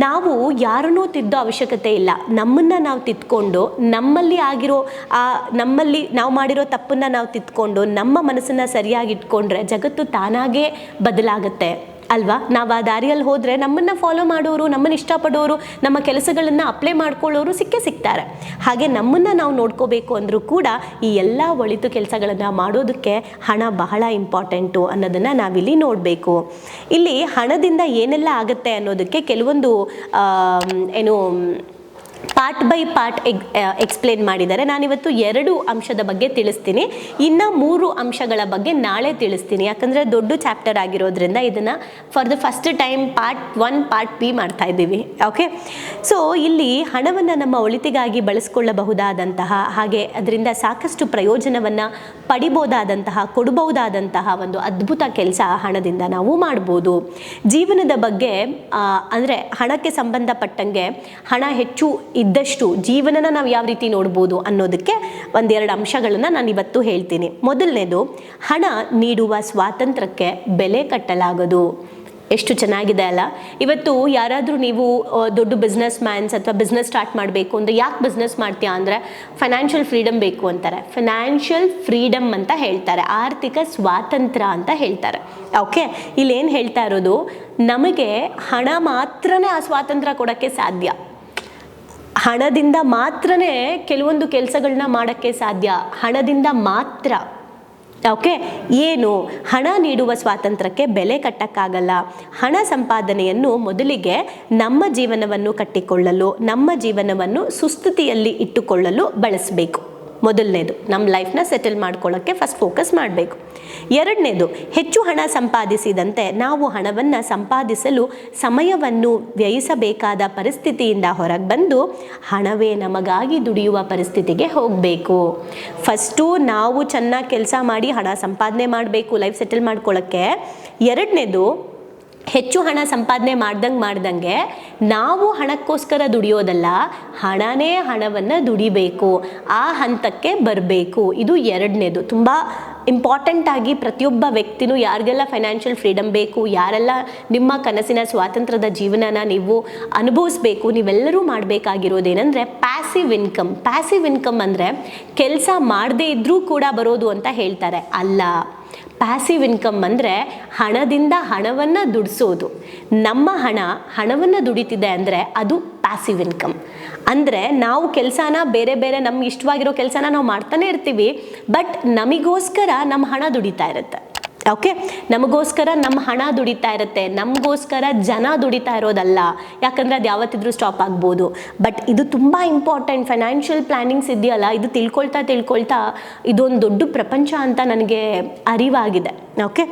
ನಾವು ಯಾರನ್ನೂ ತಿದ್ದೋ ಅವಶ್ಯಕತೆ ಇಲ್ಲ. ನಮ್ಮನ್ನು ನಾವು ತಿದ್ಕೊಂಡು, ನಮ್ಮಲ್ಲಿ ನಾವು ಮಾಡಿರೋ ತಪ್ಪನ್ನು ನಾವು ತಿದ್ಕೊಂಡು ನಮ್ಮ ಮನಸ್ಸನ್ನು ಸರಿಯಾಗಿ ಇಟ್ಕೊಂಡ್ರೆ ಜಗತ್ತು ತಾನಾಗೇ ಬದಲಾಗುತ್ತೆ ಅಲ್ವಾ? ನಾವು ಆ ದಾರಿಯಲ್ಲಿ ಹೋದರೆ ನಮ್ಮನ್ನು ಫಾಲೋ ಮಾಡೋರು, ನಮ್ಮನ್ನು ಇಷ್ಟಪಡೋರು, ನಮ್ಮ ಕೆಲಸಗಳನ್ನು ಅಪ್ಲೈ ಮಾಡ್ಕೊಳ್ಳೋರು ಸಿಗ್ತಾರೆ. ಹಾಗೆ ನಮ್ಮನ್ನು ನಾವು ನೋಡ್ಕೋಬೇಕು ಅಂದರೂ ಕೂಡ ಈ ಎಲ್ಲ ಒಳಿತು ಕೆಲಸಗಳನ್ನು ಮಾಡೋದಕ್ಕೆ ಹಣ ಬಹಳ ಇಂಪಾರ್ಟೆಂಟು ಅನ್ನೋದನ್ನು ನಾವಿಲ್ಲಿ ನೋಡಬೇಕು. ಇಲ್ಲಿ ಹಣದಿಂದ ಏನೆಲ್ಲ ಆಗುತ್ತೆ ಅನ್ನೋದಕ್ಕೆ ಕೆಲವೊಂದು ಪಾರ್ಟ್ ಬೈ ಪಾರ್ಟ್ ಎಕ್ಸ್ಪ್ಲೇನ್ ಮಾಡಿದ್ದಾರೆ. ನಾನಿವತ್ತು 2 ಅಂಶದ ಬಗ್ಗೆ ತಿಳಿಸ್ತೀನಿ, ಇನ್ನು 3 ಅಂಶಗಳ ಬಗ್ಗೆ ನಾಳೆ ತಿಳಿಸ್ತೀನಿ. ಯಾಕಂದರೆ ದೊಡ್ಡ ಚಾಪ್ಟರ್ ಆಗಿರೋದ್ರಿಂದ ಇದನ್ನು for the first time part 1 part B ಮಾಡ್ತಾ ಇದ್ದೀವಿ. ಓಕೆ, ಸೊ ಇಲ್ಲಿ ಹಣವನ್ನು ನಮ್ಮ ಒಳಿತಿಗಾಗಿ ಬಳಸ್ಕೊಳ್ಳಬಹುದಾದಂತಹ, ಹಾಗೆ ಅದರಿಂದ ಸಾಕಷ್ಟು ಪ್ರಯೋಜನವನ್ನು ಪಡಿಬೋದಾದಂತಹ, ಕೊಡಬಹುದಾದಂತಹ ಒಂದು ಅದ್ಭುತ ಕೆಲಸ ಹಣದಿಂದ ನಾವು ಮಾಡ್ಬೋದು. ಜೀವನದ ಬಗ್ಗೆ ಅಂದರೆ ಹಣಕ್ಕೆ ಸಂಬಂಧಪಟ್ಟಂಗೆ ಹಣ ಹೆಚ್ಚು ಇದ್ದಷ್ಟು ಜೀವನನ ನಾವು ಯಾವ ರೀತಿ ನೋಡ್ಬೋದು ಅನ್ನೋದಕ್ಕೆ ಒಂದೆರಡು ಅಂಶಗಳನ್ನು ನಾನು ಇವತ್ತು ಹೇಳ್ತೀನಿ. ಮೊದಲನೇದು, ಹಣ ನೀಡುವ ಸ್ವಾತಂತ್ರ್ಯಕ್ಕೆ ಬೆಲೆ ಕಟ್ಟಲಾಗದು. ಎಷ್ಟು ಚೆನ್ನಾಗಿದೆ ಅಲ್ಲ. ಇವತ್ತು ಯಾರಾದರೂ ನೀವು ದೊಡ್ಡ ಬಿಸ್ನೆಸ್ ಮ್ಯಾನ್ಸ್ ಅಥವಾ ಬಿಸ್ನೆಸ್ ಸ್ಟಾರ್ಟ್ ಮಾಡಬೇಕು ಅಂದರೆ, ಯಾಕೆ ಬಿಸ್ನೆಸ್ ಮಾಡ್ತೀಯಾ ಅಂದರೆ ಫೈನಾನ್ಷಿಯಲ್ ಫ್ರೀಡಮ್ ಬೇಕು ಅಂತಾರೆ. ಫೈನಾನ್ಷಿಯಲ್ ಫ್ರೀಡಮ್ ಅಂತ ಹೇಳ್ತಾರೆ, ಆರ್ಥಿಕ ಸ್ವಾತಂತ್ರ್ಯ ಅಂತ ಹೇಳ್ತಾರೆ. ಓಕೆ, ಇಲ್ಲೇನು ಹೇಳ್ತಾ ಇರೋದು, ನಮಗೆ ಹಣ ಮಾತ್ರನೇ ಆ ಸ್ವಾತಂತ್ರ್ಯ ಕೊಡೋಕ್ಕೆ ಸಾಧ್ಯ. ಹಣದಿಂದ ಮಾತ್ರನೇ ಕೆಲವೊಂದು ಕೆಲಸಗಳನ್ನ ಮಾಡೋಕ್ಕೆ ಸಾಧ್ಯ, ಹಣದಿಂದ ಮಾತ್ರ. ಓಕೆ, ಏನು ಹಣ ನೀಡುವ ಸ್ವಾತಂತ್ರ್ಯಕ್ಕೆ ಬೆಲೆ ಕಟ್ಟಕ್ಕಾಗಲ್ಲ. ಹಣ ಸಂಪಾದನೆಯನ್ನು ಮೊದಲಿಗೆ ನಮ್ಮ ಜೀವನವನ್ನು ಕಟ್ಟಿಕೊಳ್ಳಲು, ನಮ್ಮ ಜೀವನವನ್ನು ಸುಸ್ಥಿತಿಯಲ್ಲಿ ಇಟ್ಟುಕೊಳ್ಳಲು ಬಳಸಬೇಕು. ಮೊದಲನೇದು, ನಮ್ಮ ಲೈಫ್ನ ಸೆಟಲ್ ಮಾಡ್ಕೊಳ್ಳೋಕ್ಕೆ ಫಸ್ಟ್ ಫೋಕಸ್ ಮಾಡಬೇಕು. ಎರಡನೇದು, ಹೆಚ್ಚು ಹಣ ಸಂಪಾದಿಸಿದಂತೆ ನಾವು ಹಣವನ್ನು ಸಂಪಾದಿಸಲು ಸಮಯವನ್ನು ವ್ಯಯಿಸಬೇಕಾದ ಪರಿಸ್ಥಿತಿಯಿಂದ ಹೊರಗೆ ಬಂದು ಹಣವೇ ನಮಗಾಗಿ ದುಡಿಯುವ ಪರಿಸ್ಥಿತಿಗೆ ಹೋಗಬೇಕು. ಫಸ್ಟು ನಾವು ಚೆನ್ನಾಗಿ ಕೆಲಸ ಮಾಡಿ ಹಣ ಸಂಪಾದನೆ ಮಾಡಬೇಕು ಲೈಫ್ ಸೆಟಲ್ ಮಾಡ್ಕೊಳ್ಳೋಕ್ಕೆ. ಎರಡನೇದು, ಹೆಚ್ಚು ಹಣ ಸಂಪಾದನೆ ಮಾಡ್ದಂಗೆ ನಾವು ಹಣಕ್ಕೋಸ್ಕರ ದುಡಿಯೋದಲ್ಲ, ಹಣನೇ ಹಣವನ್ನು ದುಡಿಬೇಕು, ಆ ಹಂತಕ್ಕೆ ಬರಬೇಕು. ಇದು ಎರಡನೇದು. ತುಂಬ ಇಂಪಾರ್ಟೆಂಟಾಗಿ ಪ್ರತಿಯೊಬ್ಬ ವ್ಯಕ್ತಿನೂ, ಯಾರಿಗೆಲ್ಲ ಫೈನಾನ್ಷಿಯಲ್ ಫ್ರೀಡಮ್ ಬೇಕು, ಯಾರೆಲ್ಲ ನಿಮ್ಮ ಕನಸಿನ ಸ್ವಾತಂತ್ರ್ಯದ ಜೀವನನ ನೀವು ಅನುಭವಿಸ್ಬೇಕು, ನೀವೆಲ್ಲರೂ ಮಾಡಬೇಕಾಗಿರೋದೇನೆಂದರೆ ಪ್ಯಾಸಿವ್ ಇನ್ಕಮ್. ಪ್ಯಾಸಿವ್ ಇನ್ಕಮ್ ಅಂದರೆ ಕೆಲಸ ಮಾಡದೇ ಇದ್ದರೂ ಕೂಡ ಬರೋದು ಅಂತ ಹೇಳ್ತಾರೆ. ಅಲ್ಲ, ಪ್ಯಾಸಿವ್ ಇನ್ಕಮ್ ಅಂದರೆ ಹಣದಿಂದ ಹಣವನ್ನು ದುಡಿಸೋದು. ನಮ್ಮ ಹಣವನ್ನು ದುಡಿತಿದೆ ಅಂದರೆ ಅದು ಪ್ಯಾಸಿವ್ ಇನ್ಕಮ್. ಅಂದರೆ ನಾವು ಕೆಲಸನ ಬೇರೆ ಬೇರೆ ನಮ್ಗೆ ಇಷ್ಟವಾಗಿರೋ ಕೆಲಸನ ನಾವು ಮಾಡ್ತಾನೆ ಇರ್ತೀವಿ, ಬಟ್ ನಮಗೋಸ್ಕರ ನಮ್ಮ ಹಣ ದುಡಿತಾ ಇರುತ್ತೆ. ಓಕೆ, ನಮಗೋಸ್ಕರ ನಮ್ಮ ಹಣ ದುಡಿತಾ ಇರುತ್ತೆ, ನಮಗೋಸ್ಕರ ಜನ ದುಡಿತಾ ಇರೋದಲ್ಲ. ಯಾಕಂದರೆ ಅದು ಯಾವತ್ತಿದ್ರೂ ಸ್ಟಾಪ್ ಆಗ್ಬೋದು. ಬಟ್ ಇದು ತುಂಬ ಇಂಪಾರ್ಟೆಂಟ್. ಫೈನಾನ್ಷಿಯಲ್ ಪ್ಲ್ಯಾನಿಂಗ್ಸ್ ಇದೆಯಲ್ಲ, ಇದು ತಿಳ್ಕೊಳ್ತಾ ಇದೊಂದು ದೊಡ್ಡ ಪ್ರಪಂಚ ಅಂತ ನನಗೆ ಅರಿವಾಗಿದೆ. ಓಕೆ,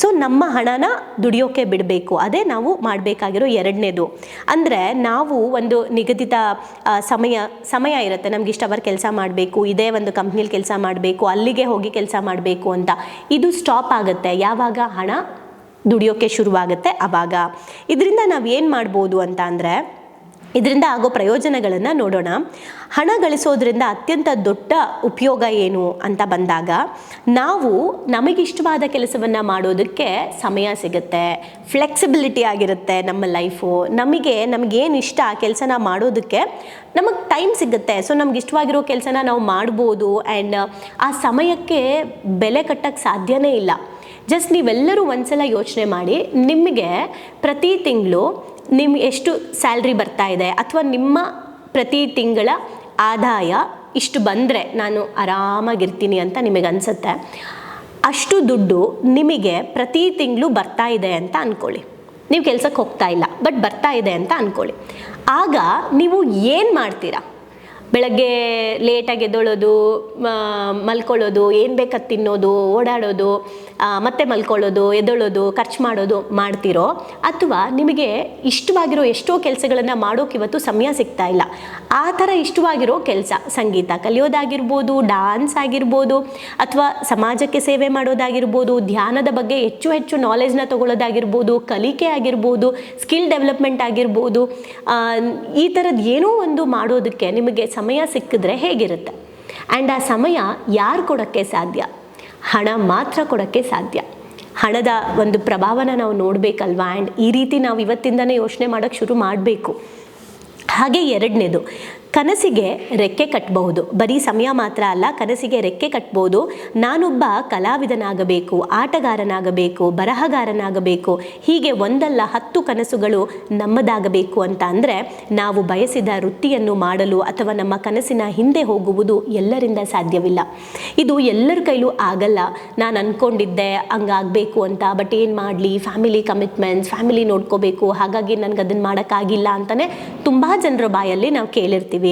ಸೊ ನಮ್ಮ ಹಣನ ದುಡಿಯೋಕೆ ಬಿಡಬೇಕು, ಅದೇ ನಾವು ಮಾಡಬೇಕಾಗಿರೋ ಎರಡನೇದು. ಅಂದರೆ ನಾವು ಒಂದು ನಿಗದಿತ ಸಮಯ ಇರುತ್ತೆ, ನಮ್ಗೆ ಇಷ್ಟು ಅವರ್ ಕೆಲಸ ಮಾಡಬೇಕು, ಇದೇ ಒಂದು ಕಂಪ್ನಿಲಿ ಕೆಲಸ ಮಾಡಬೇಕು, ಅಲ್ಲಿಗೆ ಹೋಗಿ ಕೆಲಸ ಮಾಡಬೇಕು ಅಂತ. ಇದು ಸ್ಟಾಪ್ ಆಗುತ್ತೆ ಯಾವಾಗ ಹಣ ದುಡಿಯೋಕೆ ಶುರುವಾಗುತ್ತೆ ಆವಾಗ. ಇದರಿಂದ ನಾವು ಏನು ಮಾಡ್ಬೋದು ಅಂತ ಅಂದರೆ, ಇದರಿಂದ ಆಗೋ ಪ್ರಯೋಜನಗಳನ್ನು ನೋಡೋಣ. ಹಣ ಗಳಿಸೋದ್ರಿಂದ ಅತ್ಯಂತ ದೊಡ್ಡ ಉಪಯೋಗ ಏನು ಅಂತ ಬಂದಾಗ, ನಾವು ನಮಗಿಷ್ಟವಾದ ಕೆಲಸವನ್ನು ಮಾಡೋದಕ್ಕೆ ಸಮಯ ಸಿಗುತ್ತೆ, ಫ್ಲೆಕ್ಸಿಬಿಲಿಟಿ ಆಗಿರುತ್ತೆ ನಮ್ಮ ಲೈಫು. ನಮಗೇನು ಇಷ್ಟ ಆ ಕೆಲಸನ ಮಾಡೋದಕ್ಕೆ ನಮಗೆ ಟೈಮ್ ಸಿಗುತ್ತೆ. ಸೊ ನಮ್ಗೆ ಇಷ್ಟವಾಗಿರೋ ಕೆಲಸನ ನಾವು ಮಾಡ್ಬೋದು. ಆ್ಯಂಡ್ ಆ ಸಮಯಕ್ಕೆ ಬೆಲೆ ಕಟ್ಟಕ್ಕೆ ಸಾಧ್ಯನೇ ಇಲ್ಲ. ಜಸ್ಟ್ ನೀವೆಲ್ಲರೂ ಒಂದ್ಸಲ ಯೋಚನೆ ಮಾಡಿ, ನಿಮಗೆ ಪ್ರತಿ ತಿಂಗಳು ನಿಮ್ಗೆ ಎಷ್ಟು ಸ್ಯಾಲ್ರಿ ಬರ್ತಾ ಇದೆ, ಅಥವಾ ನಿಮ್ಮ ಪ್ರತಿ ತಿಂಗಳ ಆದಾಯ ಇಷ್ಟು ಬಂದರೆ ನಾನು ಆರಾಮಾಗಿರ್ತೀನಿ ಅಂತ ನಿಮಗೆ ಅನಿಸುತ್ತೆ. ಅಷ್ಟು ದುಡ್ಡು ನಿಮಗೆ ಪ್ರತಿ ತಿಂಗಳು ಬರ್ತಾ ಇದೆ ಅಂತ ಅಂದ್ಕೊಳ್ಳಿ. ನೀವು ಕೆಲಸಕ್ಕೆ ಹೋಗ್ತಾ ಇಲ್ಲ, ಬಟ್ ಬರ್ತಾ ಇದೆ ಅಂತ ಅಂದ್ಕೊಳ್ಳಿ. ಆಗ ನೀವು ಏನು ಮಾಡ್ತೀರಾ? ಬೆಳಗ್ಗೆ ಲೇಟಾಗಿ ಎದ್ದೊಳೋದು, ಮಲ್ಕೊಳ್ಳೋದು, ಏನು ಬೇಕದು ತಿನ್ನೋದು, ಓಡಾಡೋದು, ಮತ್ತೆ ಮಲ್ಕೊಳ್ಳೋದು, ಎದ್ದೊಳೋದು, ಖರ್ಚು ಮಾಡೋದು ಮಾಡ್ತಿರೋ, ಅಥವಾ ನಿಮಗೆ ಇಷ್ಟವಾಗಿರೋ ಎಷ್ಟೋ ಕೆಲಸಗಳನ್ನು ಮಾಡೋಕೆ ಇವತ್ತು ಸಮಯ ಸಿಗ್ತಾ ಇಲ್ಲ, ಆ ಥರ ಇಷ್ಟವಾಗಿರೋ ಕೆಲಸ, ಸಂಗೀತ ಕಲಿಯೋದಾಗಿರ್ಬೋದು, ಡಾನ್ಸ್ ಆಗಿರ್ಬೋದು, ಅಥವಾ ಸಮಾಜಕ್ಕೆ ಸೇವೆ ಮಾಡೋದಾಗಿರ್ಬೋದು, ಧ್ಯಾನದ ಬಗ್ಗೆ ಹೆಚ್ಚು ನಾಲೆಜ್ನ ತಗೊಳ್ಳೋದಾಗಿರ್ಬೋದು, ಕಲಿಕೆ ಆಗಿರ್ಬೋದು, ಸ್ಕಿಲ್ ಡೆವಲಪ್ಮೆಂಟ್ ಆಗಿರ್ಬೋದು, ಈ ಥರದ್ದು ಏನೋ ಒಂದು ಮಾಡೋದಕ್ಕೆ ನಿಮಗೆ ಸಮಯ ಸಿಕ್ಕಿದ್ರೆ ಹೇಗಿರುತ್ತೆ? ಆ್ಯಂಡ್ ಆ ಸಮಯ ಯಾರು ಕೊಡೋಕ್ಕೆ ಸಾಧ್ಯ? ಹಣ ಮಾತ್ರ ಕೊಡೋಕ್ಕೆ ಸಾಧ್ಯ. ಹಣದ ಒಂದು ಪ್ರಭಾವನ ನಾವು ನೋಡಬೇಕಲ್ವಾ? ಆ್ಯಂಡ್ ಈ ರೀತಿ ನಾವು ಇವತ್ತಿಂದನೇ ಯೋಚನೆ ಮಾಡೋಕ್ಕೆ ಶುರು ಮಾಡಬೇಕು. ಹಾಗೆ ಎರಡನೇದು, ಕನಸಿಗೆ ರೆಕ್ಕೆ ಕಟ್ಟಬಹುದು. ಬರೀ ಸಮಯ ಮಾತ್ರ ಅಲ್ಲ, ಕನಸಿಗೆ ರೆಕ್ಕೆ ಕಟ್ಬೋದು. ನಾನೊಬ್ಬ ಕಲಾವಿದನಾಗಬೇಕು, ಆಟಗಾರನಾಗಬೇಕು, ಬರಹಗಾರನಾಗಬೇಕು, ಹೀಗೆ ಒಂದಲ್ಲ 10 ಕನಸುಗಳು ನಮ್ಮದಾಗಬೇಕು ಅಂತ ಅಂದರೆ, ನಾವು ಬಯಸಿದ ವೃತ್ತಿಯನ್ನು ಮಾಡಲು ಅಥವಾ ನಮ್ಮ ಕನಸಿನ ಹಿಂದೆ ಹೋಗುವುದು ಎಲ್ಲರಿಂದ ಸಾಧ್ಯವಿಲ್ಲ. ಇದು ಎಲ್ಲರ ಕೈಲೂ ಆಗಲ್ಲ. ನಾನು ಅಂದ್ಕೊಂಡಿದ್ದೆ ಹಂಗಾಗಬೇಕು ಅಂತ, ಬಟ್ ಏನು ಮಾಡಲಿ, ಫ್ಯಾಮಿಲಿ ಕಮಿಟ್ಮೆಂಟ್ಸ್, ಫ್ಯಾಮಿಲಿ ನೋಡ್ಕೋಬೇಕು, ಹಾಗಾಗಿ ನನಗೆ ಅದನ್ನು ಮಾಡೋಕ್ಕಾಗಿಲ್ಲ ಅಂತಲೇ ತುಂಬ ಜನರ ಬಾಯಲ್ಲಿ ನಾವು ಕೇಳಿರ್ತೀವಿ.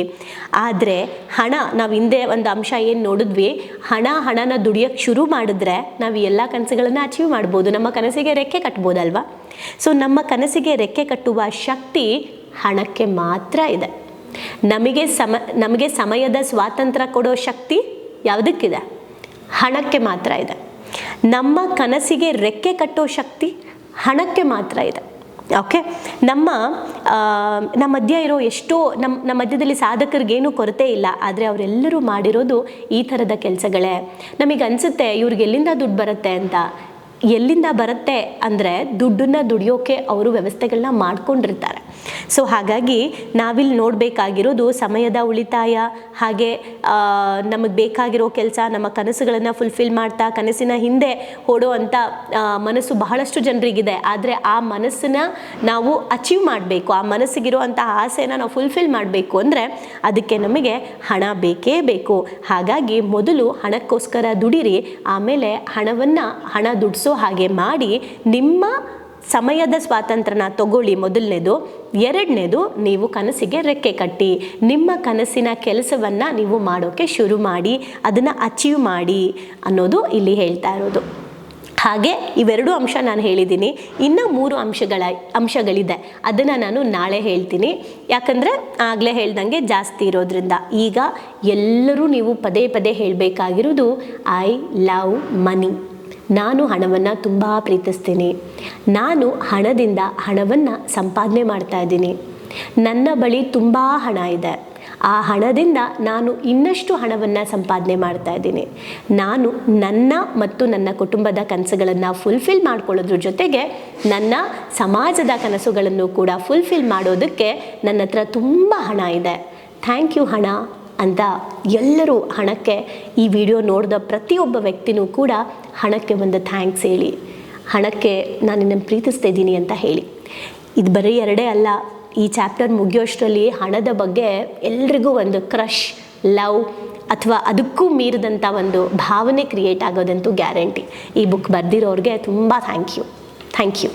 ಆದರೆ ಹಣ, ನಾವು ಹಿಂದೆ ಒಂದು ಅಂಶ ಏನು ನೋಡಿದ್ವಿ, ಹಣನ ದುಡಿಯೋಕ್ಕೆ ಶುರು ಮಾಡಿದ್ರೆ ನಾವು ಎಲ್ಲ ಕನಸುಗಳನ್ನು ಅಚೀವ್ ಮಾಡ್ಬೋದು, ನಮ್ಮ ಕನಸಿಗೆ ರೆಕ್ಕೆ ಕಟ್ಬೋದಲ್ವಾ? ಸೊ ನಮ್ಮ ಕನಸಿಗೆ ರೆಕ್ಕೆ ಕಟ್ಟುವ ಶಕ್ತಿ ಹಣಕ್ಕೆ ಮಾತ್ರ ಇದೆ. ನಮಗೆ ಸಮಯದ ಸ್ವಾತಂತ್ರ್ಯ ಕೊಡೋ ಶಕ್ತಿ ಯಾವುದಕ್ಕಿದೆ? ಹಣಕ್ಕೆ ಮಾತ್ರ ಇದೆ. ನಮ್ಮ ಕನಸಿಗೆ ರೆಕ್ಕೆ ಕಟ್ಟೋ ಶಕ್ತಿ ಹಣಕ್ಕೆ ಮಾತ್ರ ಇದೆ. ಓಕೆ, ನಮ್ಮ ನಮ್ಮ ಮಧ್ಯ ಇರೋ ಎಷ್ಟೋ ನಮ್ಮ ಮಧ್ಯದಲ್ಲಿ ಸಾಧಕರಿಗೇನೂ ಕೊರತೆ ಇಲ್ಲ, ಆದರೆ ಅವರೆಲ್ಲರೂ ಮಾಡಿರೋದು ಈ ಥರದ ಕೆಲಸಗಳೇ. ನಮಗೆ ಅನಿಸುತ್ತೆ ಇವ್ರಿಗೆ ಎಲ್ಲಿಂದ ದುಡ್ಡು ಬರುತ್ತೆ ಅಂತ. ಎಲ್ಲಿಂದ ಬರುತ್ತೆ ಅಂದರೆ ದುಡ್ಡನ್ನು ದುಡಿಯೋಕೆ ಅವರು ವ್ಯವಸ್ಥೆಗಳನ್ನ ಮಾಡ್ಕೊಂಡಿರ್ತಾರೆ. ಸೊ ಹಾಗಾಗಿ ನಾವಿಲ್ಲಿ ನೋಡಬೇಕಾಗಿರೋದು ಸಮಯದ ಉಳಿತಾಯ, ಹಾಗೆ ನಮಗೆ ಬೇಕಾಗಿರೋ ಕೆಲಸ, ನಮ್ಮ ಕನಸುಗಳನ್ನು ಫುಲ್ಫಿಲ್ ಮಾಡ್ತಾ ಕನಸಿನ ಹಿಂದೆ ಓಡೋವಂಥ ಮನಸ್ಸು ಬಹಳಷ್ಟು ಜನರಿಗಿದೆ. ಆದರೆ ಆ ಮನಸ್ಸನ್ನ ನಾವು ಅಚೀವ್ ಮಾಡಬೇಕು, ಆ ಮನಸ್ಸಿಗಿರುವಂಥ ಆಸೆನ ನಾವು ಫುಲ್ಫಿಲ್ ಮಾಡಬೇಕು ಅಂದರೆ ಅದಕ್ಕೆ ನಮಗೆ ಹಣ ಬೇಕೇ ಬೇಕು. ಹಾಗಾಗಿ ಮೊದಲು ಹಣಕ್ಕೋಸ್ಕರ ದುಡಿರಿ, ಆಮೇಲೆ ಹಣ ದುಡಿಸೋ ಹಾಗೆ ಮಾಡಿ ನಿಮ್ಮ ಸಮಯದ ಸ್ವಾತಂತ್ರ್ಯನ ತಗೊಳ್ಳಿ ಮೊದಲನೇದು. ಎರಡನೇದು, ನೀವು ಕನಸಿಗೆ ರೆಕ್ಕೆ ಕಟ್ಟಿ ನಿಮ್ಮ ಕನಸಿನ ಕೆಲಸವನ್ನು ನೀವು ಮಾಡೋಕ್ಕೆ ಶುರು ಮಾಡಿ, ಅದನ್ನು ಅಚೀವ್ ಮಾಡಿ ಅನ್ನೋದು ಇಲ್ಲಿ ಹೇಳ್ತಾ ಇರೋದು. ಹಾಗೆ ಇವೆರಡು ಅಂಶ ನಾನು ಹೇಳಿದ್ದೀನಿ. ಇನ್ನು 3 ಅಂಶಗಳಿದೆ, ಅದನ್ನು ನಾನು ನಾಳೆ ಹೇಳ್ತೀನಿ. ಯಾಕಂದರೆ ಆಗಲೇ ಹೇಳ್ದಂಗೆ ಜಾಸ್ತಿ ಇರೋದ್ರಿಂದ. ಈಗ ಎಲ್ಲರೂ ನೀವು ಪದೇ ಪದೇ ಹೇಳಬೇಕಾಗಿರೋದು ಐ ಲವ್ ಮನಿ. ನಾನು ಹಣವನ್ನು ತುಂಬ ಪ್ರೀತಿಸ್ತೀನಿ, ನಾನು ಹಣದಿಂದ ಹಣವನ್ನು ಸಂಪಾದನೆ ಮಾಡ್ತಾ ಇದ್ದೀನಿ, ನನ್ನ ಬಳಿ ತುಂಬ ಹಣ ಇದೆ, ಆ ಹಣದಿಂದ ನಾನು ಇನ್ನಷ್ಟು ಹಣವನ್ನು ಸಂಪಾದನೆ ಮಾಡ್ತಾ ಇದ್ದೀನಿ, ನಾನು ನನ್ನ ಮತ್ತು ನನ್ನ ಕುಟುಂಬದ ಕನಸುಗಳನ್ನು ಫುಲ್ಫಿಲ್ ಮಾಡ್ಕೊಳ್ಳೋದ್ರ ಜೊತೆಗೆ ನನ್ನ ಸಮಾಜದ ಕನಸುಗಳನ್ನು ಕೂಡ ಫುಲ್ಫಿಲ್ ಮಾಡೋದಕ್ಕೆ ನನ್ನ ಹತ್ರ ತುಂಬ ಹಣ ಇದೆ, ಥ್ಯಾಂಕ್ ಯು ಹಣ ಅಂತ ಎಲ್ಲರೂ ಹಣಕ್ಕೆ, ಈ ವಿಡಿಯೋ ನೋಡಿದ ಪ್ರತಿಯೊಬ್ಬ ವ್ಯಕ್ತಿನೂ ಕೂಡ ಹಣಕ್ಕೆ ಒಂದು ಥ್ಯಾಂಕ್ಸ್ ಹೇಳಿ, ಹಣಕ್ಕೆ ನಾನು ನಿನ್ನನ್ನು ಪ್ರೀತಿಸ್ತಾ ಇದ್ದೀನಿ ಅಂತ ಹೇಳಿ. ಇದು ಬರೀ 2 ಅಲ್ಲ, ಈ ಚಾಪ್ಟರ್ ಮುಗಿಯೋಷ್ಟರಲ್ಲಿ ಹಣದ ಬಗ್ಗೆ ಎಲ್ರಿಗೂ ಒಂದು ಕ್ರಷ್, ಲವ್ ಅಥವಾ ಅದಕ್ಕೂ ಮೀರಿದಂಥ ಒಂದು ಭಾವನೆ ಕ್ರಿಯೇಟ್ ಆಗೋದಂತೂ ಗ್ಯಾರಂಟಿ. ಈ ಬುಕ್ ಬರೆದಿರೋರಿಗೆ ತುಂಬ ಥ್ಯಾಂಕ್ ಯು.